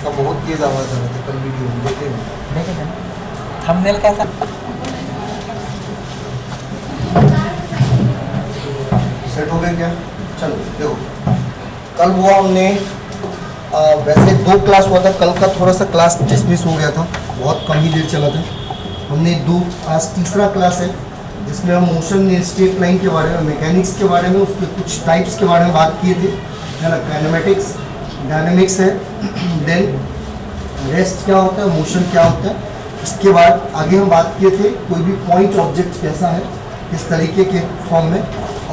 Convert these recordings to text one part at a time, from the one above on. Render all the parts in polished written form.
इसका बहुत तेज आवाज़ आ रहा था कल वीडियो में देखे थे ना थंबनेल कैसा सेट हो गया क्या? चलो देखो, कल हुआ हमने वैसे 2 क्लास हुआ था, कल का थोड़ा सा क्लास डिसमिस हो गया था, बहुत कम ही देर चला था। हमने 2 आज तीसरा क्लास है जिसमें हम मोशन स्ट्रेट लाइन के बारे में, मैकेनिक्स के बारे में, उसके कुछ टाइप्स के बारे में बात किए थे, है ना। काइनेमेटिक्स, डायनेमिक्स है, देन रेस्ट क्या होता है, मोशन क्या होता है। इसके बाद आगे हम बात किए थे कोई भी पॉइंट ऑब्जेक्ट कैसा है, किस तरीके के फॉर्म में,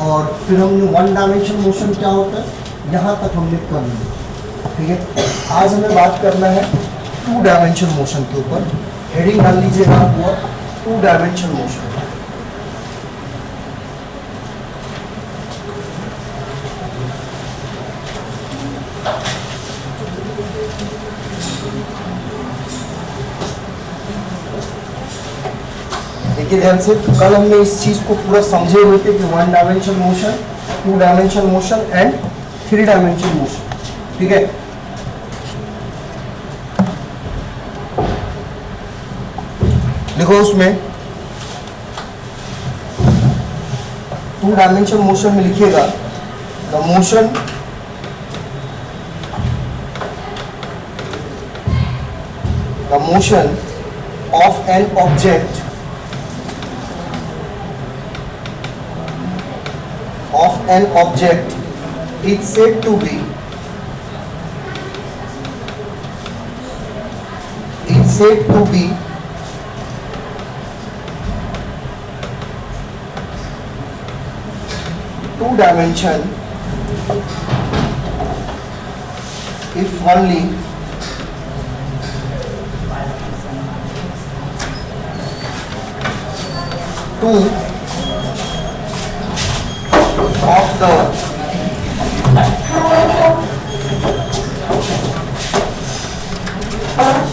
और फिर हमने 1 डायमेंशन मोशन क्या होता है, यहाँ तक हमने कर लिया। ठीक है, आज हमें बात करना है 2 डायमेंशन मोशन के ऊपर। हेडिंग डाल लीजिएगा हुआ 2 डायमेंशन मोशन। देखिए ध्यान से, कल हमने इस चीज को पूरा समझे हुए थे कि 1 dimension motion, 2 dimension motion and 3 dimension motion. ठीक है, देखो उसमें 2 डायमेंशन मोशन में लिखिएगा the motion of an object is said to be two dimension if only two of the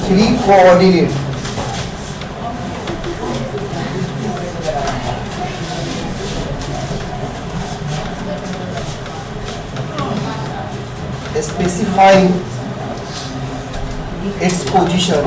three coordinate specifying its position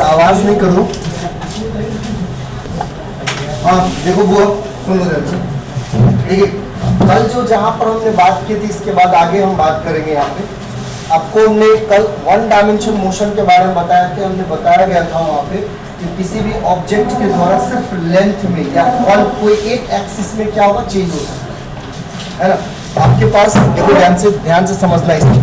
आवाज नहीं करो। हाँ देखो बुआ, सुनो ध्यान से। ठीक है, कल जो जहां पर हमने बात की थी इसके बाद आगे हम बात करेंगे। यहाँ पे आपको हमने कल 1 डायमेंशन मोशन के बारे में बताया कि हमने बताया गया था वहाँ पे कि किसी भी ऑब्जेक्ट के द्वारा सिर्फ लेंथ में या कोई एक एक्सिस में क्या होगा, चेंज हो सकता है ना। आपके पास देखो ध्यान से समझना इसको।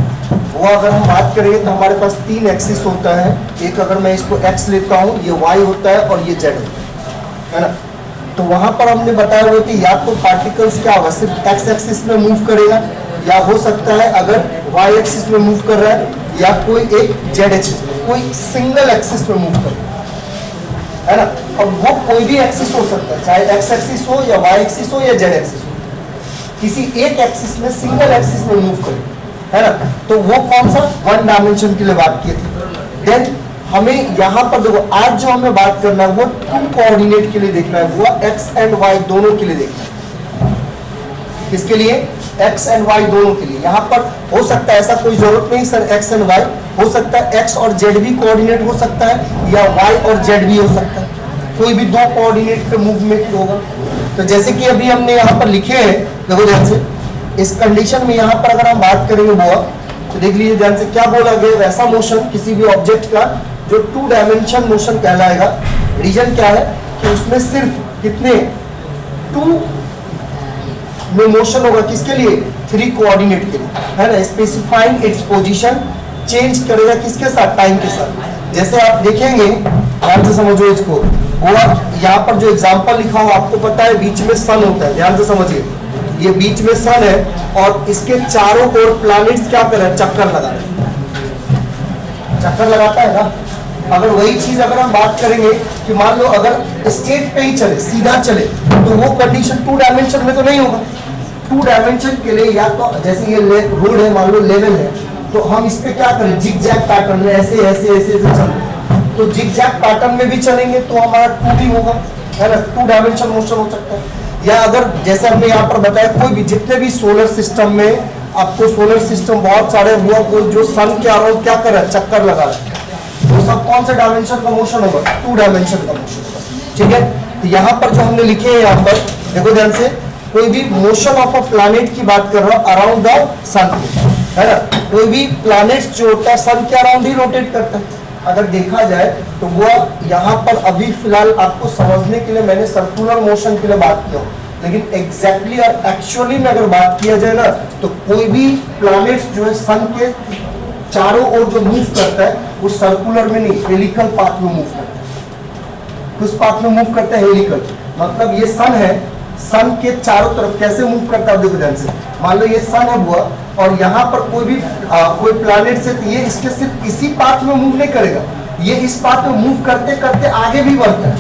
वो अगर हम बात करेंगे तो हमारे पास 3 एक्सिस होता है। एक अगर मैं इसको x लेता हूँ, ये y होता है और ये z होता है ना। तो वहां पर हमने बताया हुआ कि या तो पार्टिकल्स क्या होगा, सिर्फ x एक्सिस में मूव करेगा, या हो सकता है अगर y एक्सिस में मूव कर रहा है, या कोई एक z एक्सिस में, कोई सिंगल एक्सिस में मूव कर रहा है ना। अब वो कोई भी एक्सिस हो सकता है, चाहे x एक्सिस हो या y एक्सिस हो या z एक्सिस हो, किसी एक एक्सिस में, सिंगल एक्सिस में मूव करे, है ना। तो वो कौन सा 1 डायमेंशन के लिए बात की थी। देन हमें यहाँ पर देखो, आज जो हमें बात करना है वो 2 कोऑर्डिनेट के लिए देखना है, वो x एंड y दोनों के लिए देखना है। किसके लिए? एक्स एंड वाई दोनों के लिए। यहाँ पर हो सकता है, ऐसा कोई जरूरत नहीं सर एक्स एंड वाई, हो सकता है एक्स और जेड भी कोऑर्डिनेट हो सकता है या वाई और जेड भी हो सकता है, कोई भी दो कोऑर्डिनेट पे मूवमेंट होगा। तो जैसे कि अभी हमने यहाँ पर लिखे हैं, देखो ध्यान से, इस कंडीशन में यहाँ पर अगर हम बात करेंगे बुआ, तो देख लीजिए ध्यान से क्या बोला गया, वैसा मोशन किसी भी ऑब्जेक्ट का जो 2 डायमेंशन मोशन कहलाएगा। रीजन क्या है कि उसमें सिर्फ कितने 2 में मोशन होगा, किसके लिए? 3 कोऑर्डिनेट के लिए, है ना। स्पेसिफाइंग इट्स पोजीशन चेंज करेगा किसके साथ? टाइम के साथ। जैसे आप देखेंगे, ध्यान से समझो इसको, वो यहाँ पर जो एग्जांपल लिखा हो आपको पता है बीच में सन होता है, ध्यान से समझिए, ये बीच में सन है और इसके चारों ओर प्लैनेट्स क्या कर रहे हैं? चक्कर लगा रहे हैं, चक्कर लगाता है ना। अगर वही चीज अगर हम बात करेंगे कि मान लो अगर स्ट्रेट पे ही चले, सीधा चले, तो वो कंडीशन 2 डायमेंशन में तो नहीं होगा। 2 डायमेंशन के लिए या तो जैसे ये रोड है, मान लो लेवल है, तो हम इस पे क्या करें? जिगजैग पैटर्न में ऐसे ऐसे ऐसे ऐसे चलें, तो जिगजैग पैटर्न में भी चलेंगे तो हमारा 2D होगा, है ना, 2 डायमेंशन मोशन हो सकता है। या अगर जैसे हमने यहाँ पर बताया, कोई भी जितने भी सोलर सिस्टम में आपको सोलर सिस्टम बहुत सारे हुआ, कोई जो सन के अराउंड क्या कर रहा है? चक्कर लगा रहा है, वो सब कौन से डायमेंशन का मोशन होगा? 2 डायमेंशन का मोशन होगा, ठीक है। तो यहाँ पर जो हमने लिखे हैं, यहाँ पर देखो ध्यान से, कोई भी मोशन ऑफ अ प्लैनेट की बात कर रहा हूँ अराउंड द सन, है ना। कोई भी प्लैनेट जो होता है सन के अराउंड ही रोटेट करता है। अगर देखा जाए तो वो यहाँ पर अभी फिलहाल आपको समझने के लिए मैंने सर्कुलर मोशन के लिए बात किया, लेकिन एग्जैक्टली और एक्चुअली में अगर बात किया जाए ना, तो कोई भी प्लैनेट जो है सन के चारों ओर जो मूव करता है वो सर्कुलर में नहीं, हेलिकल पाथ में मूव करता है। किस पाथ में मूव करता है? हेलिकल। मतलब ये सन है, सन के चारों तरफ कैसे मूव करता है? देखो ध्यान से, मान लो ये सन है बुआ, और यहाँ पर कोई भी कोई प्लैनेट से, ये इसके सिर्फ इसी पाथ में मूव नहीं करेगा, ये इस पाथ में मूव करते करते आगे भी बढ़ता है।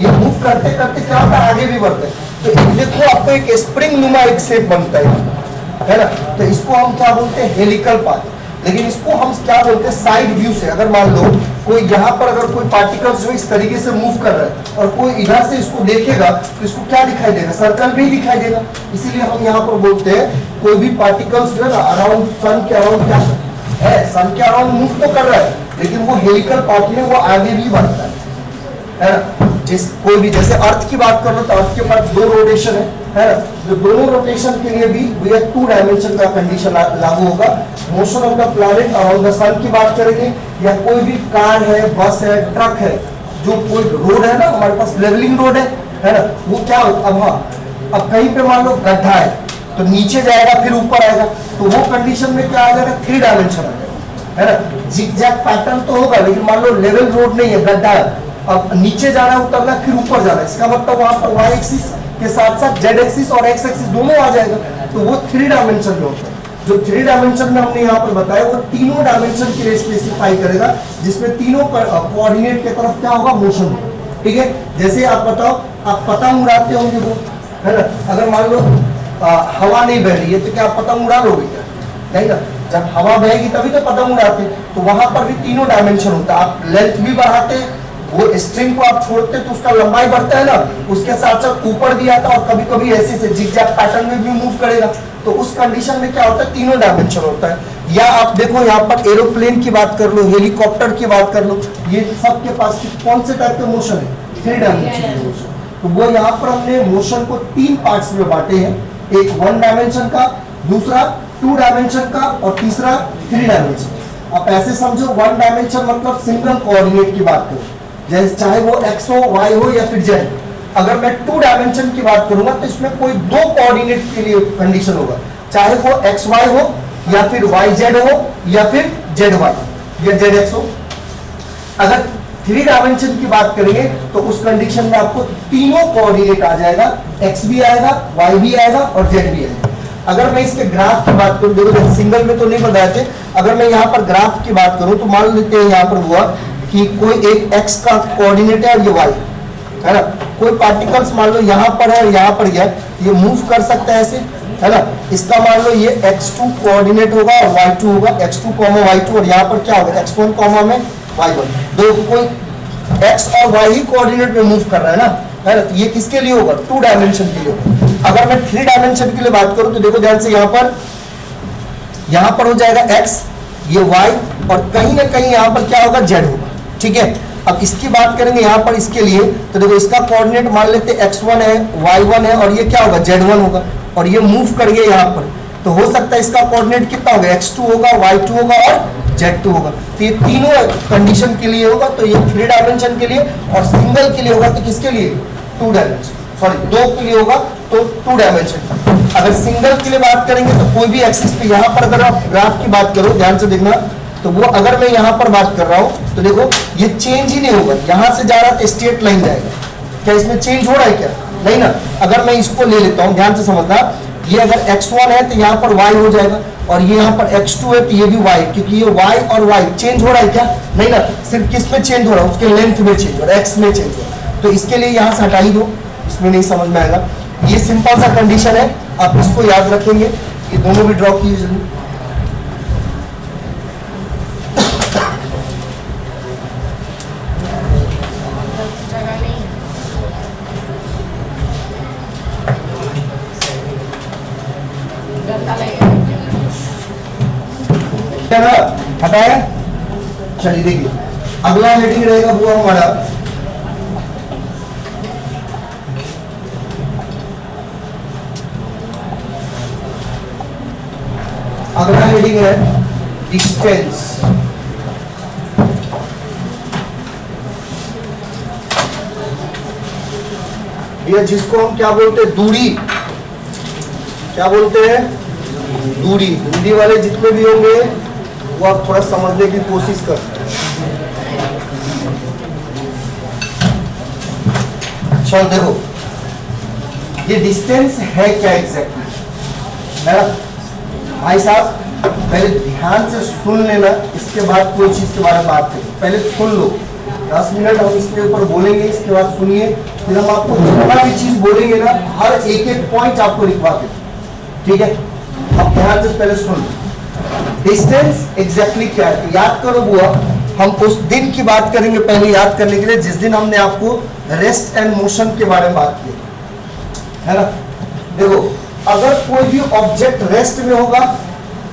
ये मूव करते करते क्या होता है? आगे भी बढ़ता है। तो देखो आपको एक स्प्रिंग नुमा एक शेप बनता है ना। तो इसको हम क्या बोलते हैं? Helical path. लेकिन इसको हम क्या बोलते हैं? साइड व्यू से। अगर मान लो कोई यहाँ पर अगर कोई पार्टिकल्स जो इस तरीके से मूव कर रहा है और कोई इधर से इसको देखेगा तो इसको क्या दिखाई देगा? सर्कल भी दिखाई देगा। इसीलिए हम यहाँ पर बोलते हैं कोई भी पार्टिकल्स जो है ना अराउंड सन के अराउंड क्या है? सन के अराउंड मूव तो कर रहा है, लेकिन वो हेलिकल पाथ में वो आगे भी बढ़ता है ना। जिस कोई भी, जैसे अर्थ की बात कर लो तो अर्थ के पास 2 रोटेशन है ना। जो दोनों रोटेशन के लिए भी 2 डायमेंशन का कंडीशन लागू होगा। Motion of the planet around the sun की बात करेंगे, या कोई भी कार है, बस है, ट्रक है, जो कोई रोड है ना, हमारे पास लेवलिंग रोड है ना, वो क्या होगा? अब हाँ, अब कहीं पे मान लो गड्ढा है तो नीचे जाएगा फिर ऊपर आएगा, तो वो कंडीशन में क्या आ जाएगा? 3 डायमेंशन आ जाएगा, है ना। जिगजैग पैटर्न तो होगा, लेकिन मान लो लेवल रोड नहीं है, गड्ढा है, अब नीचे जाना है, उतरना फिर ऊपर जाना है, इसका मतलब वहां पर वाई एक्सिस के साथ साथ जेड एक्सिस और एक्स एक्सिस दोनों आ जाएगा, तो वो 3 डायमेंशन में होता है। जो 3 डायमेंशन में हमने यहाँ पर बताया वो तीनों डायमेंशन के लिए स्पेसिफाई करेगा, जिसमें तीनों कोऑर्डिनेट के तरफ क्या होगा? मोशन, ठीक है। जैसे आप बताओ, आप पतंग उड़ाते होंगे वो, है ना। अगर मान लो हवा नहीं बह रही है तो क्या आप पतंग उड़ा लोगे? क्या नहीं ना। जब हवा बहेगी तभी तो पतंग उड़ाते, तो वहां पर भी तीनों डायमेंशन होता है। आप लेंथ भी बढ़ाते, वो स्ट्रिंग को आप छोड़ते तो उसका लंबाई बढ़ता है ना, उसके साथ साथ ऊपर भी आता है और कभी कभी ऐसे से जिगजैग पैटर्न में भी मूव करेगा। तो उस कंडीशन में क्या होता है? तीनों डायमेंशन होता है। या आप देखो यहाँ पर एरोप्लेन की बात कर लो, हेलीकॉप्टर की बात कर लो, ये सबके पास कौन से टाइप के मोशन है? 3 डायमेंशन मोशन। तो वो यहाँ पर हमने मोशन को 3 पार्ट्स में बांटे हैं, एक 1 डायमेंशन का, दूसरा 2 डायमेंशन का और तीसरा 3 डायमेंशन। आप ऐसे समझो 1 डायमेंशन मतलब सिंगल कोऑर्डिनेट की बात करो, जैसे चाहे वो एक्स हो, वाई हो या फिर जेड। अगर मैं 2 डायमेंशन की बात करूंगा तो इसमें कोई 2 कोऑर्डिनेट के लिए कंडीशन होगा, चाहे वो एक्स वाई हो या फिर वाई जेड हो या फिर जेड वाई या जेड एक्स हो। अगर 3 डायमेंशन की बात करेंगे तो उस कंडीशन में आपको तीनों कोऑर्डिनेट आ जाएगा, एक्स भी आएगा, वाई भी आएगा और जेड भी आएगा। अगर मैं इसके ग्राफ की बात करूं, देखो सिंगल में तो नहीं बताए थे, अगर मैं यहाँ पर ग्राफ की बात करूं तो मान लेते हैं यहाँ पर हुआ कि कोई एक x का कोऑर्डिनेट है और ये y है ना। कोई पार्टिकल्स मान लो यहाँ पर है और यहाँ पर गया, ये मूव कर सकता है ऐसे, है ना। इसका मान लो ये x2 कोऑर्डिनेट होगा और y2 होगा, x2, y2, और यहाँ पर क्या होगा? x1, में y1। दो कोई x और y ही कोऑर्डिनेट में मूव कर रहा है ना, है ना। तो ये किसके लिए होगा? 2 डायमेंशन के लिए होगा। अगर मैं 3 डायमेंशन के लिए बात करूं तो देखो ध्यान से, यहां पर हो जाएगा x, ये y, और कहीं ना कहीं यहां पर क्या होगा, z होगा। ठीक है, अब इसकी बात करेंगे यहां पर इसके लिए, तो देखो इसका कोऑर्डिनेट मान लेते x1 है, y1 है, और ये क्या होगा, z1 होगा, और ये मूव कर गया यहां पर, तो हो सकता है इसका कोऑर्डिनेट कितना होगा, x2 होगा, y2 होगा और z2 होगा। तो ये तीनों कंडीशन के लिए होगा, तो ये 3 डायमेंशन के लिए, और सिंगल के लिए होगा तो किसके लिए, 2 डायमेंशन, सॉरी 2 के लिए होगा तो 2 डायमेंशन। अगर सिंगल के लिए बात करेंगे तो कोई भी एक्सिस पे, यहाँ पर अगर आप ग्राफ की बात करो, ध्यान से देखना, तो वो अगर मैं यहाँ पर बात कर रहा हूँ तो देखो ये चेंज ही नहीं होगा, यहाँ से जा रहा है तो स्ट्रेट लाइन जाएगा, क्या इसमें चेंज हो रहा है क्या, नहीं ना। अगर मैं इसको ले लेता हूँ, ध्यान से समझना, ये अगर x1 है तो यहाँ पर y हो जाएगा, और ये यहाँ पर x2 है तो ये भी y, क्योंकि ये y और y चेंज हो रहा है क्या, नहीं ना, सिर्फ किस में चेंज हो रहा है, उसके लेंथ में चेंज हो रहा है, x में चेंज हो रहा है। तो इसके लिए यहाँ से हटा ही दो, इसमें नहीं समझ में आएगा। ये सिंपल सा कंडीशन है, आप इसको याद रखेंगे। ये दोनों भी ड्रॉ कीजिए जरूर। हटाया, चलिए देखिए अगला हेडिंग रहेगा वो हमारा अगला हेडिंग है डिस्टेंस। ये जिसको हम क्या बोलते हैं, दूरी, क्या बोलते हैं, दूरी। हिंदी वाले जितने भी होंगे वो आप थोड़ा समझने की कोशिश कर। चल देखो ये डिस्टेंस है क्या एग्जैक्टली, है ना भाई साहब, पहले ध्यान से सुन लेना, इसके बाद कोई चीज के बारे में बात करें। पहले सुन लो, 10 मिनट हम इसके ऊपर बोलेंगे, इसके बाद सुनिए, फिर हम आपको जितना भी चीज बोलेंगे ना, हर एक एक पॉइंट आपको लिखवा दें, ठीक है। अब ध्यान से पहले सुन, डिस्टेंस एग्जैक्टली क्या है, याद करो बुआ। हम उस दिन की बात करेंगे पहले याद करने के लिए, जिस दिन हमने आपको रेस्ट एंड मोशन के बारे में बात की, है ना। देखो अगर कोई भी ऑब्जेक्ट रेस्ट में होगा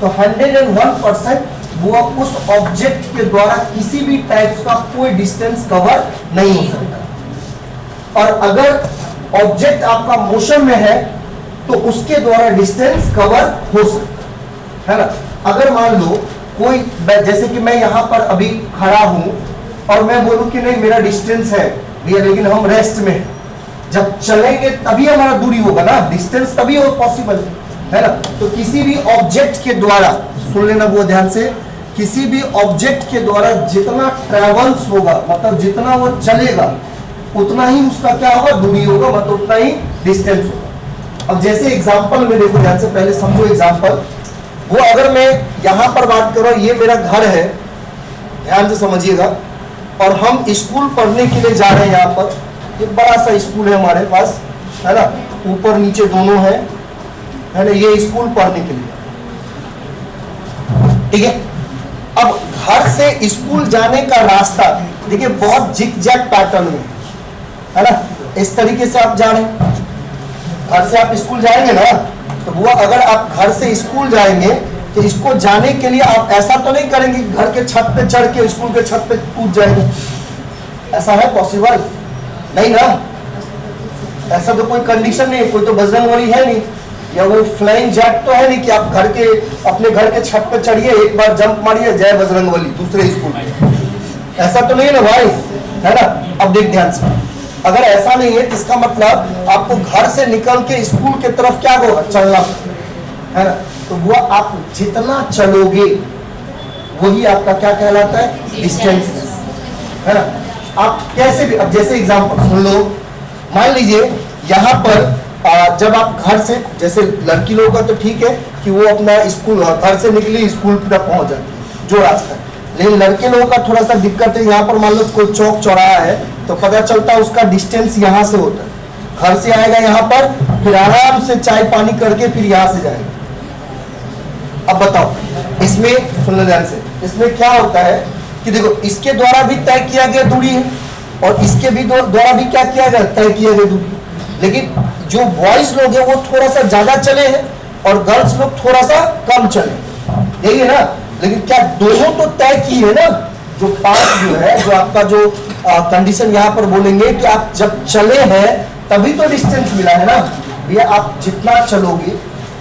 तो 101% वो उस ऑब्जेक्ट के द्वारा किसी भी टाइप का कोई डिस्टेंस कवर नहीं हो सकता, और अगर ऑब्जेक्ट आपका मोशन में है तो उसके द्वारा डिस्टेंस कवर हो सकता है ना। अगर मान लो कोई, जैसे कि मैं यहां पर अभी खड़ा हूं और मैं बोलूं कि नहीं मेरा डिस्टेंस है भैया, लेकिन हम रेस्ट में, जब चलेंगे तभी हमारा दूरी होगा ना, डिस्टेंस तभी हो पॉसिबल है ना। तो किसी भी ऑब्जेक्ट के द्वारा, सुन लेना वो ध्यान से, किसी भी ऑब्जेक्ट के द्वारा जितना ट्रेवल्स होगा, मतलब जितना वो चलेगा उतना ही उसका क्या होगा, दूरी होगा, मतलब उतना ही डिस्टेंस होगा। अब जैसे एग्जांपल में देखो, ध्यान से पहले समझो एग्जांपल। वो अगर मैं यहां पर बात कर रहा हूं, ये मेरा घर है, ध्यान से समझिएगा, और हम स्कूल पढ़ने के लिए जा रहे हैं। यहाँ पर एक बड़ा सा स्कूल है हमारे पास, है ना, ऊपर नीचे दोनों है ना, ये स्कूल पढ़ने के लिए, ठीक है। अब घर से स्कूल जाने का रास्ता देखिए बहुत जिग-जैग पैटर्न में, है ना, इस तरीके से आप जा रहे हैं। घर से आप स्कूल जाएंगे ना, तो वो अगर आप घर से स्कूल जाएंगे तो इसको जाने के लिए आप ऐसा तो नहीं करेंगे घर के छत पे चढ़ के स्कूल के छत पे कूद जाएंगे, ऐसा है पॉसिबल नहीं ना, ऐसा तो कोई कंडीशन नहीं है, कोई तो बजरंगबली है नहीं, या वो फ्लाइंग जेट तो है नहीं कि आप घर के, अपने घर के छत पे चढ़िए, एक बार जंप मारिए, जय बजरंगबली दूसरे स्कूल में, ऐसा तो नहीं है ना भाई, है ना। अब देख ध्यान से, अगर ऐसा नहीं है तो इसका मतलब आपको घर से निकल के स्कूल की तरफ क्या होगा, चलना है ना। तो वो आप जितना चलोगे वही आपका क्या कहलाता है, डिस्टेंस, है ना। आप कैसे भी, अब जैसे एग्जांपल सुन लो, मान लीजिए यहाँ पर जब आप घर से, जैसे लड़की लोगों का तो ठीक है कि वो अपना स्कूल, घर से निकली स्कूल तक पहुंच जाती है जो रास्ता, लेकिन लड़के लोगों का थोड़ा सा दिक्कत है। यहाँ पर मान लो कोई चौक चौराहा है तो पता चलता है उसका डिस्टेंस यहाँ से होता है, घर से आएगा यहाँ पर, फिर आराम से चाय पानी करके फिर यहाँ से जाएगा। अब बताओ इसमें, सुन लो ध्यान से, इसमें क्या होता है कि देखो इसके द्वारा भी तय किया गया दूरी है और इसके भी द्वारा भी क्या किया गया, तय किया गया दूरी, लेकिन जो बॉयज लोग हैं वो थोड़ा सा ज्यादा चले हैं और गर्ल्स लोग थोड़ा सा कम चले, यही है ना। लेकिन क्या दोनों तो तय की है ना, जो पाथ जो है, जो आपका जो कंडीशन यहाँ पर बोलेंगे कि आप जब चले हैं तभी तो डिस्टेंस मिला है ना भैया। आप जितना चलोगे,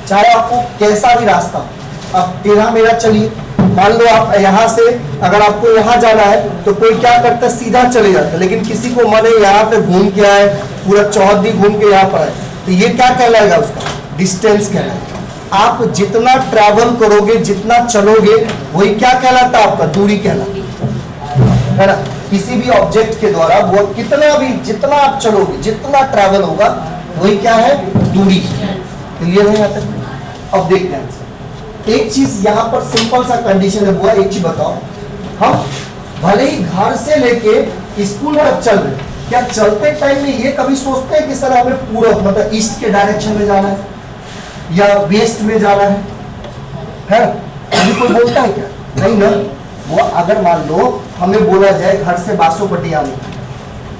चाहे आपको कैसा भी रास्ता, आप टेढ़ा मेढ़ा चलिए, मान लो आप यहाँ से अगर आपको यहाँ जाना है तो कोई क्या करता है, सीधा चले जाता है। लेकिन किसी को मन है यहाँ पे घूम के आए, पूरा चौहद्दी घूम के यहाँ पर आए, तो ये क्या कहलाएगा, उसका डिस्टेंस कहलाएगा। आप जितना ट्रैवल करोगे, जितना चलोगे, वही क्या कहलाता है, आपका दूरी कहलाता है ना। किसी भी ऑब्जेक्ट के द्वारा वो कितना भी, जितना आप चलोगे, जितना ट्रैवल होगा, वही क्या है, दूरी। क्लियर है यहाँ तक? अब देखते हैं एक चीज यहाँ पर सिंपल सा कंडीशन है, वो एक चीज बताओ, हम भले ही घर से लेके स्कूल तक चल रहे, क्या चलते टाइम में ये कभी सोचते हैं कि सर हमें पूरा मतलब ईस्ट के डायरेक्शन में जाना है या वेस्ट में जाना है? अभी कोई बोलता है क्या? नहीं ना। वो अगर मान लो हमें बोला जाए घर से बासोपट्टी आने,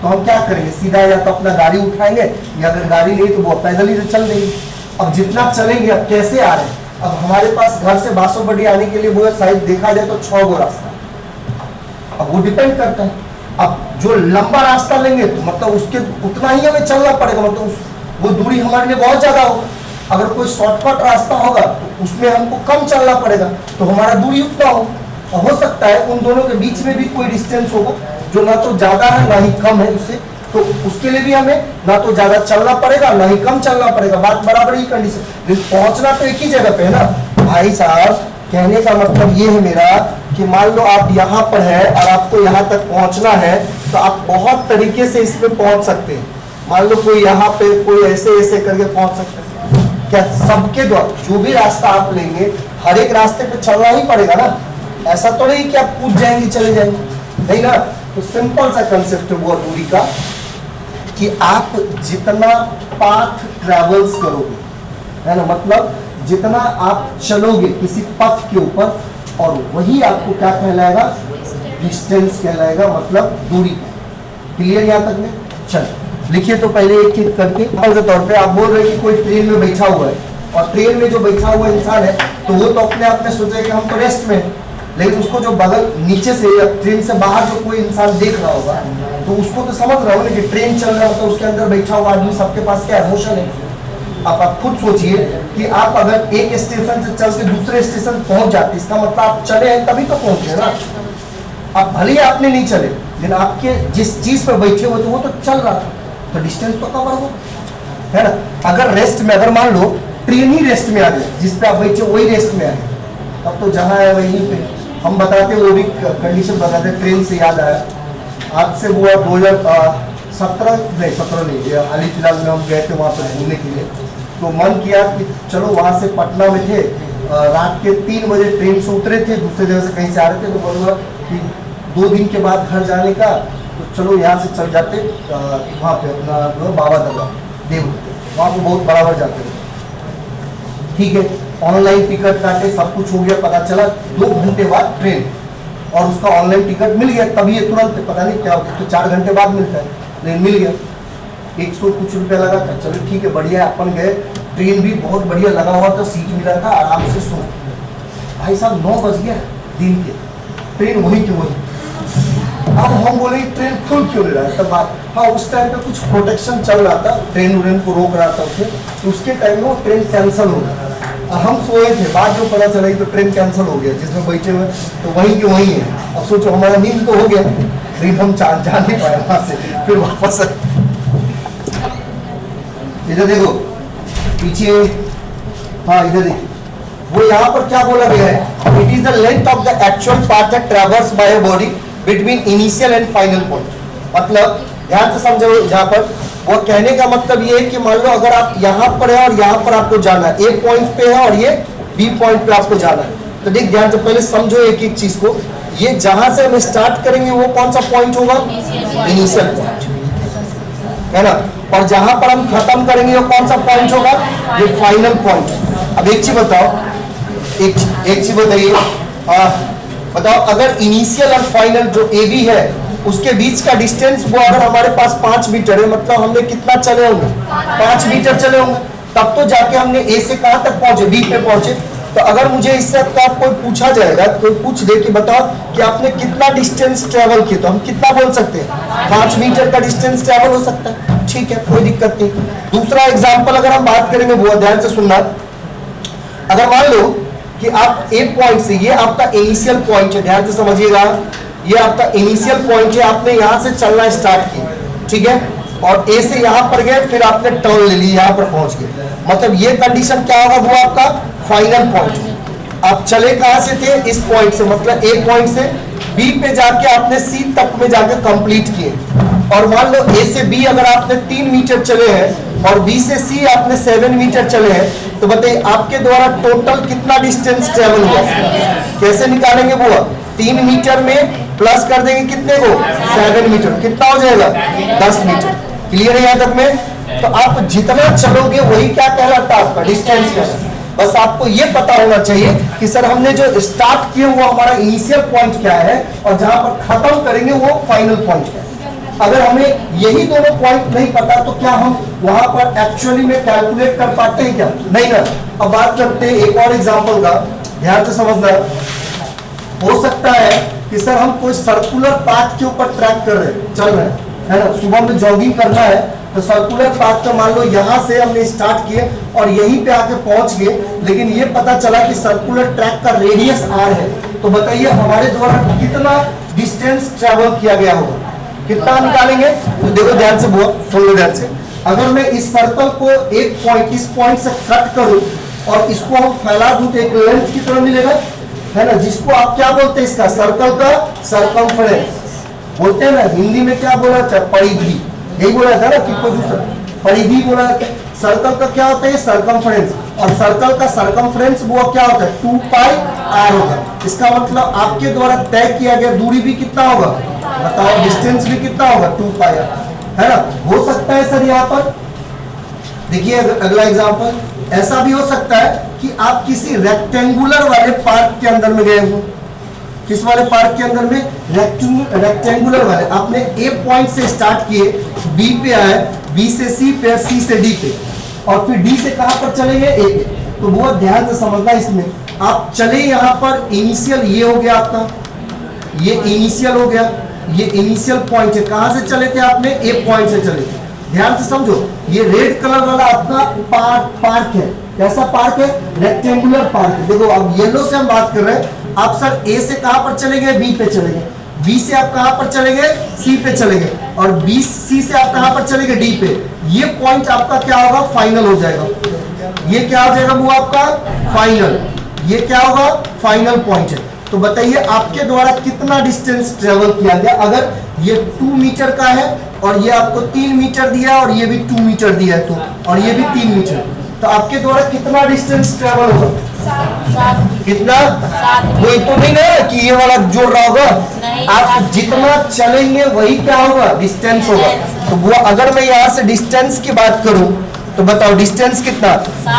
तो हम क्या करेंगे, सीधा या तो अपना गाड़ी उठाएंगे, या अगर गाड़ी नहीं तो वो पैदल ही तो चल देंगे। अब जितना चलेंगे, अब कैसे आ रहे हैं, अब हमारे पास घर से बासोपट्टी आने के लिए वो शायद देखा जाए तो 6 गो रास्ता, अब वो डिपेंड करता है। अब जो लंबा रास्ता लेंगे तो मतलब उसके उतना ही हमें चलना पड़ेगा, मतलब वो दूरी हमारे लिए बहुत ज्यादा होगा। अगर कोई शॉर्टकट रास्ता होगा तो उसमें हमको कम चलना पड़ेगा, तो हमारा दूरी उतना हो सकता है उन दोनों के बीच में भी कोई डिस्टेंस होगा जो ना तो ज्यादा है ना ही कम है उससे, तो उसके लिए भी हमें ना तो ज्यादा चलना पड़ेगा ना ही कम चलना पड़ेगा, बात बराबर ही कंडीशन। लेकिन पहुंचना तो एक ही जगह पे है ना भाई साहब। कहने का मतलब ये है मेरा कि मान लो आप यहाँ पर है और आपको यहाँ तक पहुंचना है, तो आप बहुत तरीके से इसमें पहुंच सकते हैं। मान लो कोई यहाँ पे कोई ऐसे ऐसे करके पहुंच सकते हैं, क्या सबके द्वारा जो भी रास्ता आप लेंगे हर एक रास्ते पे चलना ही पड़ेगा ना, ऐसा तो नहीं कि आप कूद जाएंगे चले जाएंगे, नहीं ना। तो सिंपल सा कंसेप्ट है वो दूरी का, कि आप जितना पाथ ट्रैवल्स करोगे, है ना, मतलब जितना आप चलोगे किसी पथ के ऊपर, और वही आपको क्या कहलाएगा, डिस्टेंस कहलाएगा, मतलब दूरी। क्लियर यहाँ तक में? चलो लिखिए तो पहले एक एक करके। के तौर पे आप बोल रहे हैं कि कोई ट्रेन में बैठा हुआ है, और ट्रेन में जो बैठा हुआ इंसान है तो वो तो अपने आप में सोचे कि हम तो रेस्ट में, लेकिन उसको जो बगल नीचे से या ट्रेन से बाहर जो कोई इंसान देख रहा होगा, तो उसको तो समझ रहा होगा कि ट्रेन चल रहा है, तो उसके अंदर बैठा हुआ आदमी सबके पास क्या इमोशन है। आप खुद सोचिए कि आप अगर एक स्टेशन से चल के दूसरे स्टेशन पहुंच जाते, इसका मतलब आप चले हैं तभी तो पहुंचे ना। आप भले ही आपने नहीं चले, लेकिन आपके जिस चीज पर बैठे हुए थे वो तो चल रहा था, तो डिस्टेंस तो कवर हो, है ना। अगर रेस्ट में, अगर मान लो ट्रेन ही रेस्ट में आ गया, जिस पे आप बैठे वही रेस्ट में आ गया, तब तो जहाँ है वहीं पे हम बताते, वो भी कंडीशन बताते। ट्रेन से याद आया, आज से वो 2017 नहीं, हाल ही फिलहाल में हम गए थे वहाँ पर घूमने के लिए, तो मन किया कि चलो वहाँ से पटना में थे, रात के 3 बजे ट्रेन से उतरे थे, दूसरे जगह से कहीं से आ रहे थे, तो बोला कि 2 दिन के बाद घर जाने का, तो चलो यहाँ से चल जाते वहाँ पे अपना बाबा दरबार देव, वहाँ पे बहुत बराबर जाते थे। ठीक है, ऑनलाइन टिकट काटे, सब कुछ हो गया, पता चला 2 घंटे बाद ट्रेन, और उसका ऑनलाइन टिकट मिल गया तभी, ये तुरंत, पता नहीं क्या होता तो 4 घंटे बाद मिलता है, लेकिन मिल गया। 100 कुछ रुपया लगा था, चलो ठीक है बढ़िया है, अपन गए, ट्रेन भी बहुत बढ़िया लगा हुआ था, सीट मिला था, आराम से सो। भाई साहब 9 बज गया दिन के, ट्रेन वहीं की वहीं। अब हम बोले ट्रेन खुल क्यों नहीं रहा है, तब बात, हाँ उस टाइम पे कुछ प्रोटेक्शन चल रहा था, ट्रेन को रोक रहा था उसमें, तो उसके टाइम में वो ट्रेन कैंसिल हो गया। हम सोए थे, बाद जो पता चला तो ट्रेन कैंसिल हो गया, जिसमें बैठे हुए तो वहीं के वहीं है। अब सोचो हमारा नींद तो हो गया, लेकिन हम जा नहीं पाए वहां से, फिर वापस इधर देखो पीछे, हाँ इधर देखिए, वो यहाँ पर क्या बोला गया है, it is the length of the actual path that traverse by a body between initial and final point. मतलब ध्यान से समझो, जहाँ पर वो कहने का मतलब ये है कि मान लो अगर आप यहाँ पर है और यहाँ पर आपको जाना है, एक पॉइंट पे है और ये बी पॉइंट पे आपको जाना है, तो देख ध्यान से पहले समझो एक एक चीज को। ये जहां से हम स्टार्ट करेंगे वो कौन सा पॉइंट होगा, इनिशियल पॉइंट, है ना, और जहां पर हम खत्म करेंगे वो कौन सा पॉइंट होगा, ये फाइनल पॉइंट। अब एक चीज बताओ, एक चीज बताइए, बताओ अगर इनिशियल और फाइनल जो ए बी है उसके बीच का डिस्टेंस वो अगर हमारे पास 5 मीटर है, मतलब हमने कितना चले होंगे, 5 मीटर चले होंगे, तब तो जाके हमने ए से कहां तक पहुंचे, बी पे पहुंचे। तो अगर मुझे इससे कोई पूछा जाएगा, कोई पूछ दे कि बताओ कि आपने कितना डिस्टेंस ट्रेवल किया, तो हम कितना बोल सकते हैं, 5 मीटर का डिस्टेंस ट्रेवल हो सकता है। ठीक है, कोई दिक्कत नहीं। दूसरा एग्जाम्पल अगर हम बात करेंगे, वो ध्यान से सुनना। अगर मान लो कि आप एक पॉइंट से, ये आपका इनिशियल पॉइंट है, ध्यान से समझिएगा, ये आपका इनिशियल पॉइंट है, आपने यहां से चलना स्टार्ट किया, ठीक है, और ए से यहां पर गए, फिर आपने टर्न ले ली, यहां पर पहुंच गए, मतलब ये कंडीशन क्या होगा, वो आपका फाइनल पॉइंट। आप चले कहां से थे, इस पॉइंट से, मतलब ए पॉइंट से बी पे जाके आपने सी तक में जाके कंप्लीट किए। और मान लो ए से बी अगर आपने 3 मीटर चले हैं और बी से सी आपने 7 मीटर चले हैं, तो बताइए आपके द्वारा टोटल कितना डिस्टेंस ट्रेवल हुआ। कैसे निकालेंगे वो, 3 मीटर में प्लस कर देंगे कितने को, 7 मीटर, कितना हो जाएगा, 10 मीटर। क्लियर है यहाँ तक में। तो आप जितना चलोगे वही क्या कहलाता है, आपका डिस्टेंस कहलाता है। बस आपको ये पता होना चाहिए कि सर हमने जो स्टार्ट किया वो हमारा इनिशियल पॉइंट क्या है, और जहां पर खत्म करेंगे वो फाइनल पॉइंट है। अगर हमें यही दोनों पॉइंट नहीं पता तो क्या हम वहां पर एक्चुअली में कैलकुलेट कर पाते हैं क्या, नहीं ना। अब बात करते हैं एक और एग्जांपल का, ध्यान से समझना। हो सकता है कि सर हम कोई सर्कुलर पाथ के ऊपर ट्रैक कर रहे हैं, चल रहे हैं, है ना, सुबह में जॉगिंग करना है, तो सर्कुलर पाथ तो मान लो यहाँ से हमने स्टार्ट किए और यहीं पे आके पहुंच गए, लेकिन ये पता चला कि सर्कुलर ट्रैक का रेडियस r है। तो बताइए हमारे द्वारा कितना डिस्टेंस ट्रेवल किया गया होगा, कितना निकालेंगे। तो देखो ध्यान से, सुन लो ध्यान से। अगर मैं इस सर्कल को एक पॉइंट, इस पॉइंट से कट करूं और इसको हम फैला दूं तो एक लेंथ की तरह मिलेगा, है ना, जिसको आप क्या बोलते हैं, इसका सर्कल का सरकमफ्रेंस बोलते हैं ना। हिंदी में क्या बोला जाता है, परिधि, यही बोला था ना, कि कोई दूसरा परिधि बोला जाता है। सर्कल का क्या होता है, सरकमफ्रेंस, और सर्कल का सरकमफ्रेंस वो क्या होता है, 2 पाई r होता है। इसका मतलब आपके द्वारा तय किया गया दूरी भी कितना होगा, बताओ, डिस्टेंस भी कितना होगा, 2 पाई r, है ना। हो सकता है सर यहाँ पर देखिए अगला एग्जांपल, ऐसा भी हो सकता है कि आप किसी रेक्टेंगुलर वाले पार्क के अंदर में गए हो। किस वाले पार्क के अंदर में, रेक्टेंगुलर वाले। आपने ए पॉइंट से स्टार्ट किए, बी पे आए, बी से सी पे, सी से डी पे, और फिर डी से कहां पर चलेंगे, ए पे। तो बहुत ध्यान से समझना, इसमें आप चले यहाँ पर इनिशियल, ये हो गया आपका, ये इनिशियल हो गया, ये इनिशियल पॉइंट है। कहां से चले थे आपने, ए पॉइंट से चले थे। ध्यान से समझो, ये रेड कलर वाला आपका पार्क है। कैसा पार्क है, रेक्टेंगुलर पार्क। देखो अब येलो से हम बात कर रहे हैं, आप सर ए से कहां पर चले गए, बी पे चले गए, बी से आप कहां पर चले गए, सी पे चले गए, और बी सी से आप कहां पर चले गए, डी पे। ये पॉइंट आपका क्या होगा, फाइनल हो जाएगा। ये क्या हो जाएगा, वो आपका फाइनल, ये क्या होगा, फाइनल पॉइंट है। तो बताइए आपके द्वारा कितना डिस्टेंस ट्रेवल किया गया। अगर ये 2 मीटर का है और ये आपको 3 मीटर दिया और ये भी 2 मीटर दिया है, तो और ये भी 3 मीटर, तो आपके द्वारा कितना डिस्टेंस ट्रेवल होगा, कितना, वही तो नहीं ना कि ये वाला जोड़ रहा होगा, आप जितना चलेंगे वही क्या होगा, डिस्टेंस होगा। तो वो अगर मैं यहाँ से डिस्टेंस की बात करूं तो बताओ डिस्टेंस कितना,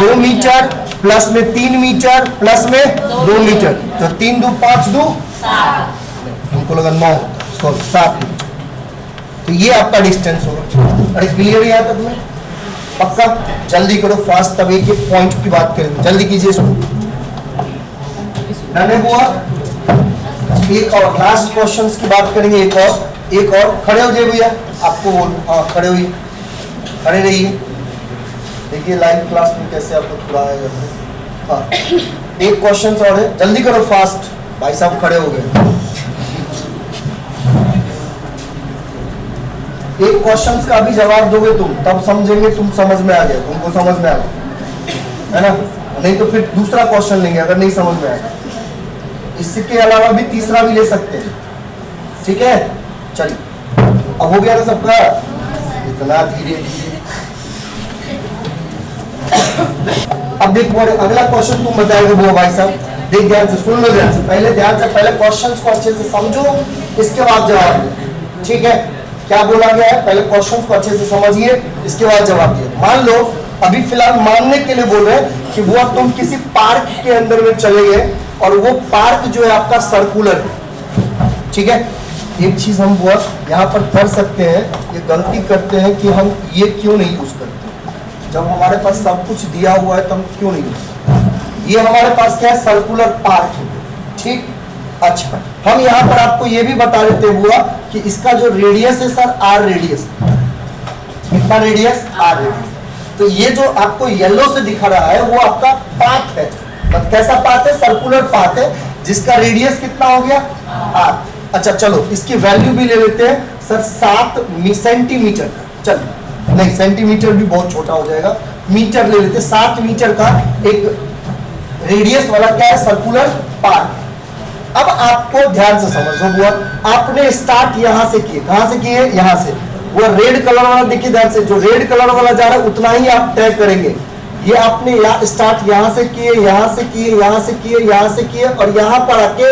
2 मीटर प्लस में 3 मीटर प्लस में 2 मीटर, तो 3 2 5 2 हमको लगा 9, सॉरी 7 मीटर। तो ये आपका डिस्टेंस होगा। अरे क्लियर है यहाँ तक में, पक्का। जल्दी करो फास्ट, तब एक एक पॉइंट की बात करेंगे, जल्दी कीजिए इसको। हुआ एक और लास्ट क्वेश्चंस की बात करेंगे, एक और खड़े हो जाइए भैया, आपको हाँ खड़े होइए, खड़े रहिए। देखिए लाइव क्लास में कैसे आपको थोड़ा है। हाँ एक क्वेश्चन और है, जल्दी करो फास्ट, भाई साहब खड़े हो गए। एक क्वेश्चंस का भी जवाब दोगे तुम, तब समझेंगे, तुम समझ में आ गया, तुमको समझ में आ गया, है ना। नहीं तो फिर दूसरा क्वेश्चन लेंगे अगर नहीं समझ में आया। इसके अलावा भी तीसरा भी ले सकते हैं, ठीक है। चलिए अब हो गया ना सबका, इतना धीरे धीरे। अब देखो अगला क्वेश्चन तुम बताएगा वो, भाई साहब देख ध्यान से सुन लो, ध्यान से पहले क्वेश्चंस को अच्छे से समझो, इसके बाद जवाब दो, ठीक है। क्या बोला गया है, पहले क्वेश्चंस को अच्छे से समझिए, इसके बाद जवाब दिए। मान लो अभी फिलहाल मानने के लिए बोल रहे हैं कि वो तुम किसी पार्क के अंदर में चले गए और वो पार्क जो है आपका सर्कुलर है, ठीक है। एक चीज हम वो यहाँ पर कर सकते हैं, ये गलती करते हैं कि हम ये क्यों नहीं यूज करते, जब हमारे पास सब कुछ दिया हुआ है तो हम क्यों नहीं यूज करते। ये हमारे पास क्या है, सर्कुलर पार्ट है, ठीक। अच्छा, हम यहाँ पर आपको ये भी बता देते हुआ कि इसका जो रेडियस है सर, आर रेडियस, कितना रेडियस, आर रेडियस। तो ये जो आपको येलो से दिखा रहा है वो आपका पाथ है, मतलब कैसा पाथ है, सर्कुलर पाथ है, जिसका रेडियस कितना हो गया, आर। अच्छा चलो इसकी वैल्यू भी ले लेते हैं सर, 7 सेंटीमीटर का, चलो नहीं सेंटीमीटर भी बहुत छोटा हो जाएगा, मीटर ले लेते हैं। 7 मीटर का एक रेडियस वाला क्या है, सर्कुलर पार्ट। अब आपको ध्यान से समझो हुआ, आपने स्टार्ट यहां से किए, कहां से किए, यहां से। वो रेड कलर वाला देखिए ध्यान से, जो रेड कलर वाला जा रहा है उतना ही आप तय करेंगे। ये आपने स्टार्ट यहां से किए, यहां से किए, यहां से किए, यहां से किए, और यहां पर आके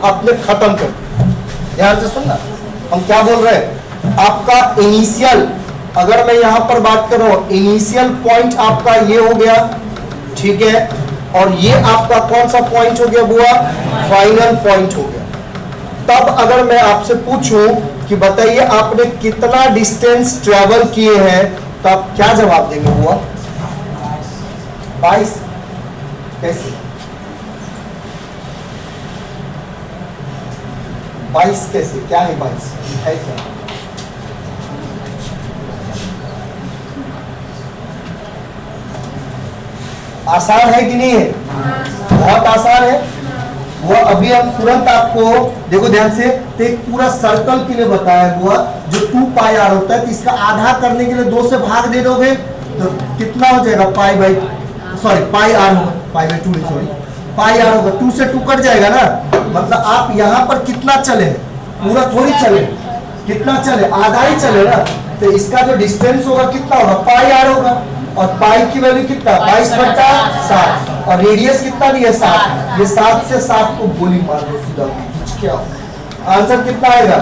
आपने खत्म कर दिया। ध्यान से सुनना, हम क्या बोल रहे हैं, आपका इनिशियल, अगर मैं यहां पर बात कर रहा हूं, इनिशियल पॉइंट आपका ये हो गया, ठीक है, और ये आपका कौन सा पॉइंट हो गया बुआ, फाइनल पॉइंट हो गया। तब अगर मैं आपसे पूछूं कि बताइए आपने कितना डिस्टेंस ट्रेवल किए हैं, तो आप क्या जवाब देंगे बुआ, 22। कैसे 22 कैसे, क्या है 22 है क्या, आसान है कि नहीं है, बहुत आसान है। वो अभी हम तुरंत आपको देखो ध्यान से, तो एक पूरा सर्कल के लिए बताया हुआ, जो 2 पाई आर होता है, तो इसका आधा करने के लिए 2 से भाग दे दोगे तो कितना हो जाएगा, pi by, sorry pi r होगा, pi by 2 sorry pi r होगा, 2 से 2 कट जाएगा ना, मतलब आप यहाँ पर कितना चले, पूरा थोड़ी चले, कितना चले, आधा ही चले ना, तो इसका जो डिस्टेंस होगा कितना होगा, पाई आर होगा, और पाई की वैल्यू कितना, 22/7, और रेडियस कितना दिया, 7। ये 7 से 7 को गोली मार दो सीधा, कुछ क्या आंसर कितना आएगा,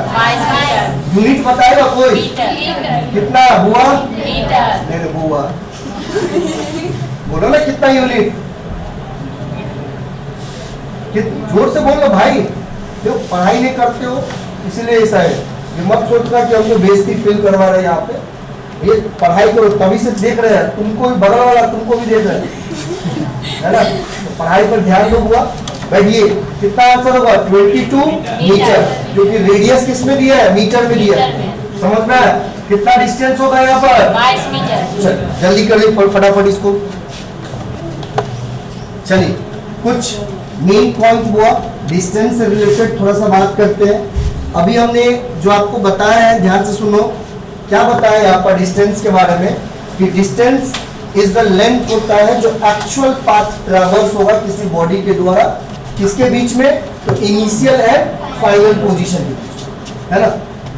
यूनिट बताएगा कोई, कितना हुआ, नहीं हुआ, बोलो ना कितना यूनिट, जोर से बोलो भाई, जो पढ़ाई नहीं करते हो इसलिए ऐसा है। ये मत सोचना कि हमको बेइज्जती फील करवा रहे हैं यहाँ पे, ये पढ़ाई करो, तभी से देख रहे हैं, तुमको भी बगल वाला तुमको भी देख रहे है ना, तो पढ़ाई पर ध्यान दो हुआ। बैठिए, कितना आंसर होगा, 22 मीटर, क्योंकि रेडियस किस में दिया है, मीटर में दिया है, समझ में आया? कितना डिस्टेंस होगा यहाँ पर, 22 मीटर। जल्दी करिए फटाफट इसको, चलिए कुछ मेन पॉइंट हुआ, डिस्टेंस से रिलेटेड थोड़ा सा बात करते हैं। अभी हमने जो आपको बताया है, ध्यान से सुनो, क्या बताया यहाँ पर डिस्टेंस के बारे में, कि डिस्टेंस इज द लेंथ होता है जो एक्चुअल पाथ ट्रैवर्स होगा किसी बॉडी के द्वारा, किसके बीच में, तो इनिशियल एंड फाइनल पोजीशन के बीच, है ना,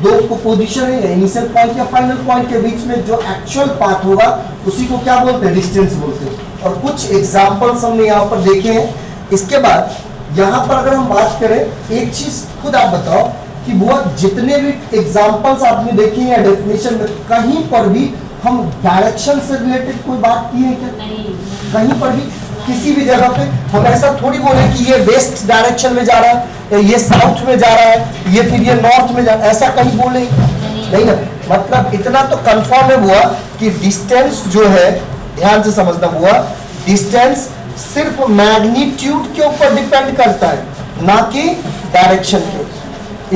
2 पोजीशन है, इनिशियल पॉइंट या फाइनल पॉइंट के बीच में जो एक्चुअल पाथ होगा उसी को क्या बोलते हैं, डिस्टेंस बोलते हैं। और कुछ एग्जांपल्स हमने यहाँ पर देखे हैं। इसके बाद यहाँ पर अगर हम बात करें, एक चीज खुद आप बताओ कि वो जितने भी एग्जांपल्स आपने देखे हैं डेफिनेशन में, कहीं पर भी हम डायरेक्शन से रिलेटेड कोई बात की है क्या, नहीं। कहीं पर भी किसी भी जगह पे हम ऐसा थोड़ी बोले कि ये वेस्ट डायरेक्शन में जा रहा है, ये साउथ में जा रहा है, ये फिर ये नॉर्थ में जा रहा है, ऐसा कहीं बोले नहीं ना। मतलब इतना तो कंफर्म है हुआ कि डिस्टेंस जो है, ध्यान से समझना हुआ, डिस्टेंस सिर्फ मैग्नीट्यूड के ऊपर डिपेंड करता है, ना कि डायरेक्शन के ऊपर।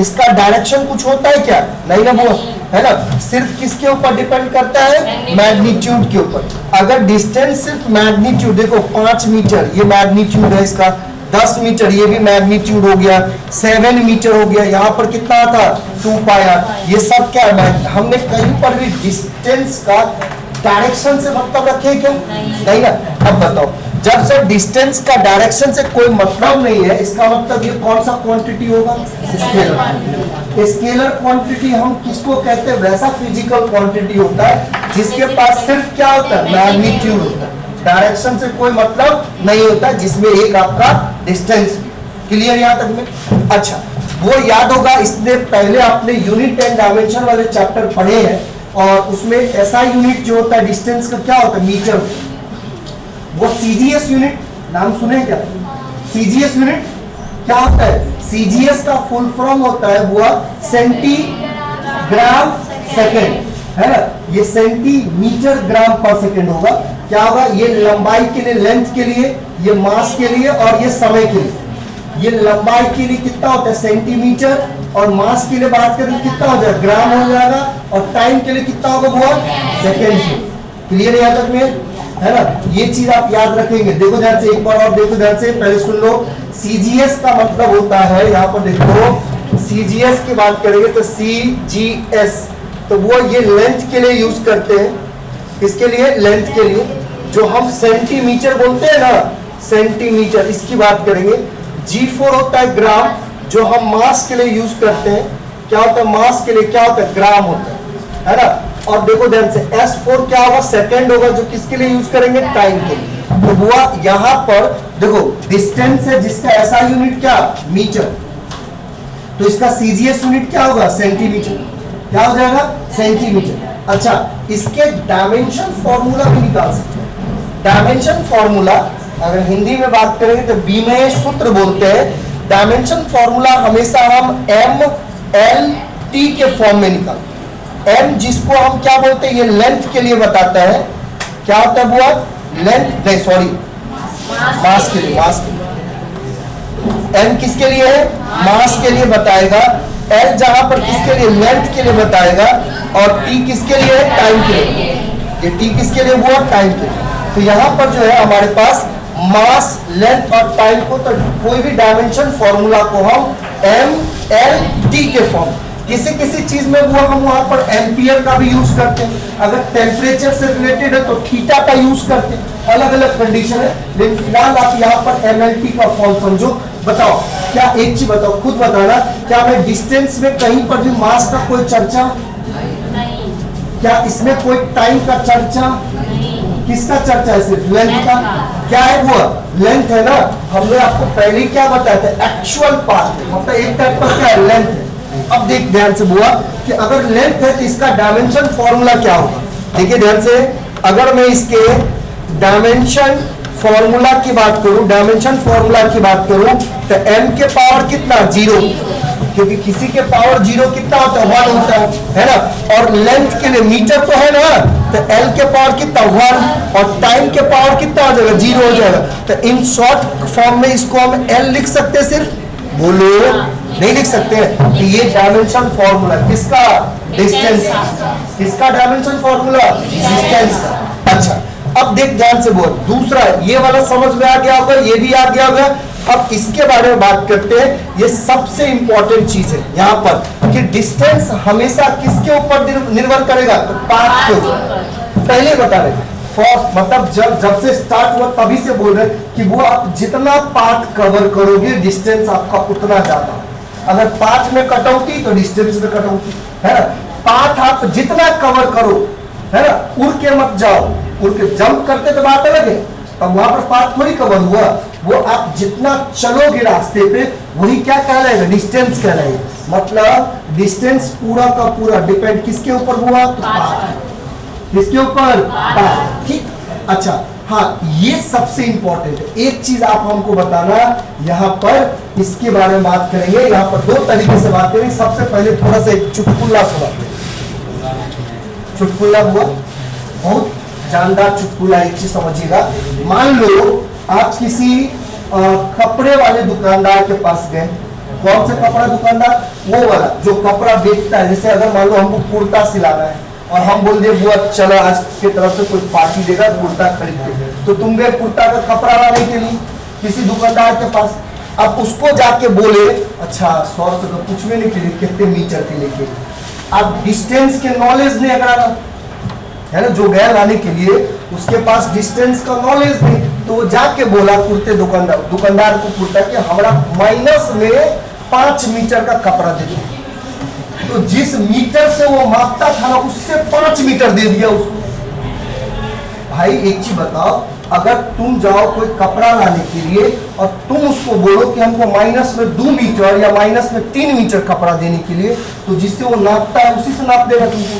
इसका डायरेक्शन कुछ होता है क्या, नहीं ना वो, है ना, सिर्फ किसके ऊपर डिपेंड करता है, मैग्नीट्यूड के ऊपर। अगर डिस्टेंस सिर्फ मैग्नीट्यूड, देखो 5 मीटर ये मैग्नीट्यूड है इसका, 10 मीटर ये भी मैग्नीट्यूड हो गया, 7 मीटर हो गया, यहाँ पर कितना था 2 पाया, ये सब क्या है, हमने कहीं पर भी डिस्टेंस का डायरेक्शन से मतलब रखे क्या, नहीं ना। अब बताओ, जब से डिस्टेंस का डायरेक्शन से कोई मतलब नहीं है, इसका मतलब ये कौन सा क्वांटिटी होगा, स्केलर। स्केलर क्वांटिटी हम किसको कहते हैं, वैसा फिजिकल क्वांटिटी होता है जिसके पास सिर्फ क्या होता है, मैग्नीट्यूड होता है, डायरेक्शन से कोई मतलब नहीं होता, जिसमें एक आपका डिस्टेंस। क्लियर यहाँ तक में? अच्छा, वो याद होगा, इसने पहले आपने यूनिट एंड डायमेंशन वाले चैप्टर पढ़े हैं, और उसमें ऐसा यूनिट जो होता है डिस्टेंस का क्या होता है, मीटर। वो सीजीएस यूनिट नाम सुने क्या, सीजीएस यूनिट क्या होता है? सीजीएस का फुल फॉर्म होता है वो सेंटीग्राम सेकेंड, है ना? ये सेंटीमीटर ग्राम पर सेकेंड होगा। क्या होगा? ये लंबाई के लिए, लेंथ के लिए, ये मास के लिए और ये समय के लिए। ये लंबाई के लिए कितना होता है? सेंटीमीटर, और मास के लिए बात करें कितना हो जाएगा? ग्राम हो जाएगा, और टाइम के लिए कितना होगा वो? सेकेंड से। क्लियर है यहाँ तक में? है ना? ये चीज आप याद रखेंगे। देखो ध्यान से, एक बार और देखो ध्यान से, पहले सुन लो। सीजीएस का मतलब होता है, यहाँ पर देखो, सीजीएस की बात करेंगे तो सीजीएस, तो वो ये लेंथ के लिए यूज करते हैं। इसके लिए, लेंथ के लिए, जो हम सेंटीमीटर बोलते हैं ना, सेंटीमीटर, इसकी बात करेंगे। G4 होता है ग्राम, जो हम मास के लिए यूज करते हैं। क्या होता है? मास के लिए क्या होता है? ग्राम होता है ना? और देखो ध्यान से, S4 क्या होगा? सेकेंड होगा, जो किसके लिए यूज करेंगे? टाइम के लिए। तो हुआ यहां पर देखो, डिस्टेंस है जिसका ऐसा यूनिट क्या? मीटर, तो इसका सीजीएस यूनिट क्या होगा? सेंटीमीटर। क्या हो जाएगा? सेंटीमीटर। अच्छा, इसके डायमेंशन फॉर्मूला भी निकाल सकते हैं। डायमेंशन फॉर्मूला अगर हिंदी में बात करेंगे तो बीमेय सूत्र बोलते हैं। डायमेंशन फॉर्मूला हमेशा हम एम एल टी के फॉर्म में निकालते हैं। एम जिसको हम क्या बोलते हैं? ये लेंथ के लिए बताता है। क्या होता है वो? लेंथ नहीं, सॉरी, मास के लिए, मास के लिए। एम किसके लिए है? मास के लिए बताएगा। एल जहां पर किसके लिए? लेंथ के लिए बताएगा। और टी किसके लिए है? टाइम के लिए। ये टी किसके लिए हुआ? टाइम के लिए। तो यहां पर जो है हमारे पास मास, लेंथ और टाइम को, तो कोई भी डायमेंशन फॉर्मूला को हम एम एल टी के फॉर्म, किसी किसी चीज में वो हम वहां पर एम्पियर का भी यूज करते हैं। अगर टेम्परेचर से रिलेटेड है तो थीटा का यूज करते हैं। अलग अलग कंडीशन है, लेकिन फिलहाल आप यहाँ पर एमएलटी का फॉर्म समझो। बताओ, क्या एक चीज बताओ, खुद बताना, क्या मैं डिस्टेंस में कहीं पर भी मास का कोई चर्चा? नहीं। क्या इसमें कोई टाइम का चर्चा? नहीं। किसका चर्चा है? सिर्फ लेंथ का। क्या है वो? लेंथ है ना? हमने आपको पहले क्या बताया था? एक्चुअल पाथ, मतलब एक टाइप का क्या है? लेंथ है। अब देख ध्यान से बुआ कि अगर लेंथ है तो इसका डायमेंशन फॉर्मूला क्या होगा? देखिए ध्यान से, अगर मैं इसके डायमेंशन फॉर्मूला की बात करूं, डायमेंशन फॉर्मूला की बात करूं, तो m के पावर कितना? 0, क्योंकि किसी के पावर 0 कितना होता है? 1 होता है ना? और लेंथ के लिए मीटर तो है ना, तो l के पावर कितना? 1, और टाइम के पावर कितना हो जाएगा? 0 हो जाएगा। तो इन शॉर्ट फॉर्म में इसको हम l लिख सकते हैं सिर्फ? बोलो, नहीं लिख सकते हैं। तो ये डायमेंशन फॉर्मूला किसका? डिस्टेंस। किसका डायमेंशन फॉर्मूला? डिस्टेंस का। अच्छा, अब देख ध्यान से बोल, दूसरा ये वाला समझ में आ गया होगा, ये भी आ गया होगा। अब इसके बारे में बात करते हैं। ये सबसे इंपॉर्टेंट चीज है यहाँ पर कि डिस्टेंस हमेशा किसके ऊपर निर्भर करेगा? तो पाथ के ऊपर। पहले बता रहे मतलब जब से स्टार्ट हुआ तभी से बोल रहे कि वो आप जितना पाथ कवर करोगे डिस्टेंस आपका उतना ज्यादा। अगर पाथ में कटौती तो डिस्टेंस में कटौती, है ना? पाथ आप जितना कवर करो, है ना, उड़ के मत जाओ। उड़ के जंप करते तो बात अलग है, अब वहां पर पाथ थोड़ी कवर हुआ। वो आप जितना चलोगे रास्ते पे वही क्या कहलाएगा? डिस्टेंस कहलाएगा। मतलब डिस्टेंस पूरा का पूरा डिपेंड किसके ऊपर हुआ? तो पाथ। किसके ऊपर? पाथ। ठीक, अच्छा, हाँ, ये सबसे इंपॉर्टेंट है। एक चीज आप हमको बताना, यहाँ पर इसके बारे में बात करेंगे। यहाँ पर दो तरीके से बात करेंगे। सबसे पहले थोड़ा सा एक चुटकुला सुना। चुटकुला हुआ, बहुत जानदार चुटकुला। एक चीज समझिएगा, मान लो आप किसी कपड़े वाले दुकानदार के पास गए। कौन सा कपड़ा दुकानदार? वो वाला जो कपड़ा बेचता है। जैसे अगर मान लो हमको कुर्ता सिलाना है और हम बोल दिए वो चलो आज की तरफ से कोई पार्टी देगा कुर्ता खरीद के, तो तुम गए कुर्ता का कपड़ा लाने के लिए किसी दुकानदार के पास। अब उसको जाके बोले अच्छा 100 रुपये तो कुछ भी नहीं के लिए, कितने मीटर के लेके। अब डिस्टेंस के नॉलेज नहीं अगर है ना, जो गया लाने के लिए उसके पास डिस्टेंस का नॉलेज नहीं, तो वो जाके बोला कुर्ते दुकानदार को कुर्ता कि हमारा माइनस में 5 मीटर का कपड़ा दे दो। तो जिस मीटर से वो मापता था ना उससे 5 मीटर दे दिया उसको। भाई एक चीज बताओ, अगर तुम जाओ कोई कपड़ा लाने के लिए और तुम उसको बोलो कि हमको माइनस में 2 मीटर या माइनस में 3 मीटर कपड़ा देने के लिए, तो जिससे वो नापता है उसी से नाप देगा तुमको?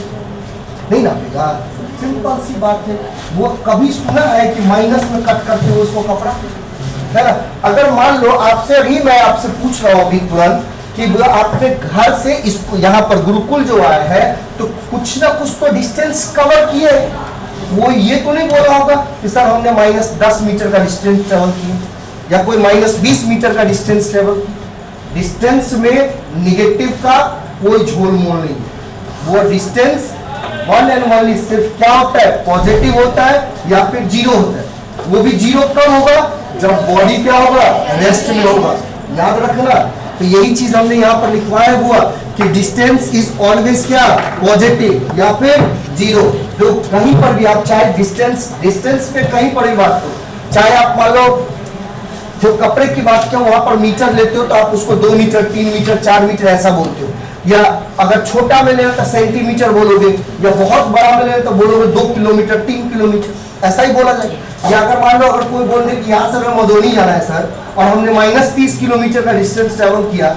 नहीं नापेगा। सिंपल सी बात है। वो कभी सुना है कि माइनस में कट करते हो उसको कपड़ा? है ना। अगर मान लो आपसे अभी मैं आपसे पूछ रहा हूँ अभी तुरंत कि आपने घर से इसको यहाँ पर गुरुकुल जो आया है तो कुछ ना कुछ तो डिस्टेंस कवर किए, वो ये तो नहीं बोला होगा कि सर हमने -10 मीटर का डिस्टेंस ट्रेवल किया या कोई -20 मीटर का डिस्टेंस ट्रेवल। डिस्टेंस में निगेटिव का कोई झोल मोल नहीं है, वो डिस्टेंस वन एंड ओनली सिर्फ क्या होता है, पॉजिटिव होता है या फिर जीरो होता है। वो भी जीरो कब होगा, जब बॉडी क्या होगा, रेस्ट में होगा। याद रखना, तो यही चीज हमने यहाँ पर लिखवाया हुआ कि डिस्टेंस इज ऑलवेज क्या, पॉजिटिव या फिर जीरो। तो कहीं पर भी आप चाहे डिस्टेंस पे कहीं पर भी बात करो, चाहे आप मान लो जो कपड़े की बात किया वहां पर मीटर लेते हो तो आप उसको 2 मीटर 3 मीटर 4 मीटर ऐसा बोलते हो, या अगर छोटा में लेना तो सेंटीमीटर बोलोगे, या बहुत बड़ा में लेना तो बोलोगे 2 किलोमीटर 3 किलोमीटर, ऐसा ही बोला जाए। या अगर मान लो अगर कोई बोल दे कि यहाँ से हमें मधुबनी जाना है सर और हमने -30 किलोमीटर का डिस्टेंस ट्रेवल किया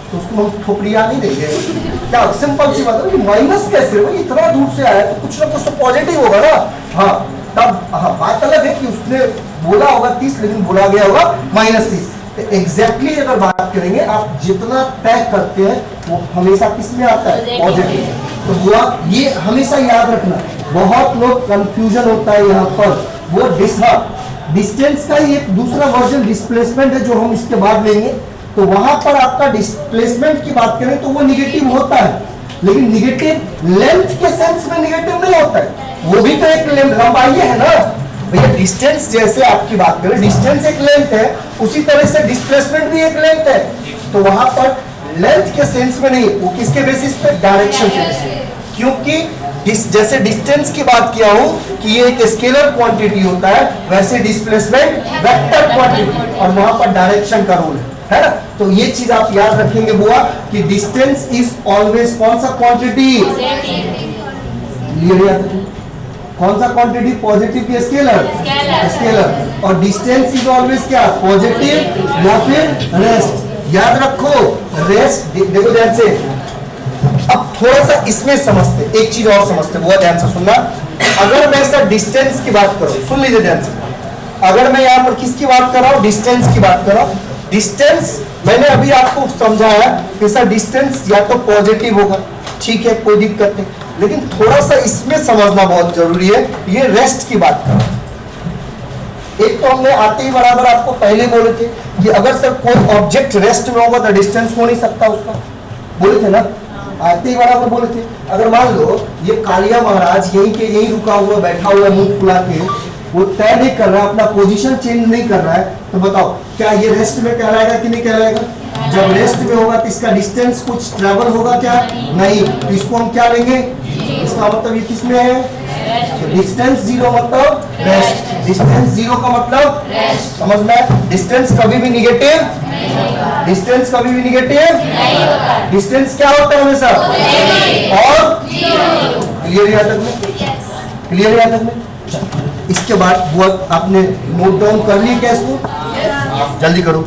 तो उसको हम ठोकरिया नहीं देंगे क्या, सिंपल सी बात है। माइनस कैसे, भाई इतना दूर से आया तो कुछ ना कुछ तो पॉजिटिव होगा ना। हाँ तब हाँ बात अलग है कि उसने बोला होगा 30 लेकिन बोला गया होगा -30। तो एग्जैक्टली अगर बात करेंगे, आप जितना तय करते हैं वो हमेशा किस में आता है, पॉजिटिव। तो वो ये हमेशा याद रखना, बहुत लोग कंफ्यूजन होता है यहाँ पर। वो डिस्टेंस का ही एक दूसरा वर्जन डिस्प्लेसमेंट है जो हम इसके बाद लेंगे। तो वहां पर आपका डिस्प्लेसमेंट की बात करें तो वो निगेटिव होता है, लेकिन निगेटिव लेंथ के सेंस में निगेटिव नहीं होता है, वो भी तो एक लंबाई है ना भैया। डिस्टेंस जैसे आपकी बात करें, डिस्टेंस एक लेंथ है, उसी तरह से डिस्प्लेसमेंट भी एक लेंथ है। तो वहां पर लेंथ के सेंस में नहीं, वो किसके बेसिस पे, डायरेक्शन के बेसिस पे। क्योंकि जैसे डिस्टेंस की बात किया हूं कि ये एक स्केलर क्वांटिटी होता है, वैसे डिस्प्लेसमेंट वेक्टर क्वांटिटी, और वहां पर डायरेक्शन का रोल है ना। तो ये चीज आप याद रखेंगे बुआ कि डिस्टेंस इज ऑलवेज कौन सा क्वांटिटी, क्लियर याद रखें, कौन सा क्वांटिटी, पॉजिटिव की स्केलर, स्केलर। और डिस्टेंस इज ऑलवेज क्या, पॉजिटिव या फिर रेस्ट। याद रखो रेस्ट, देखो ध्यान से। अब थोड़ा सा इसमें समझते, एक चीज और समझते, बहुत ध्यान से सुनना। अगर मैं सर डिस्टेंस की बात करूं, सुन लीजिए ध्यान से, अगर मैं यहाँ पर किसकी बात कर रहा हूं, डिस्टेंस की बात कर रहा हूं। डिस्टेंस मैंने अभी आपको समझाया कि सर डिस्टेंस या तो पॉजिटिव होगा, ठीक है कोई दिक्कत नहीं, लेकिन थोड़ा सा इसमें समझना बहुत जरूरी है। ये रेस्ट की बात कर रहा हूं। एक तो हमने आते ही बराबर आपको पहले बोले थे कि अगर सर कोई ऑब्जेक्ट रेस्ट में होगा तो डिस्टेंस हो नहीं सकता उसका, बोले थे ना, आते ही बराबर बोले थे। अगर मान लो ये कालिया महाराज यहीं के यहीं रुका हुआ बैठा हुआ मुंह फुला के, वो तय नहीं कर रहा है, अपना पोजीशन चेंज नहीं कर रहा है, तो बताओ क्या ये रेस्ट में कहलाएगा कि नहीं कहलाएगा। जब रेस्ट में होगा तो इसका डिस्टेंस कुछ ट्रेवल होगा क्या, नहीं, तो इसको हम क्या लेंगे, इसका मतलब ये किस में है, तो डिस्टेंस जीरो मतलब रेस्ट। डिस्टेंस जीरो का मतलब रेस्ट, समझना है। डिस्टेंस कभी भी निगेटिव, डिस्टेंस कभी भी निगेटिव, डिस्टेंस क्या होता है हमेशा, और क्लियर याद रखना, क्लियर याद रखना। इसके बाद वो आपने नोट डाउन कर लिया क्या इसको, जल्दी करो।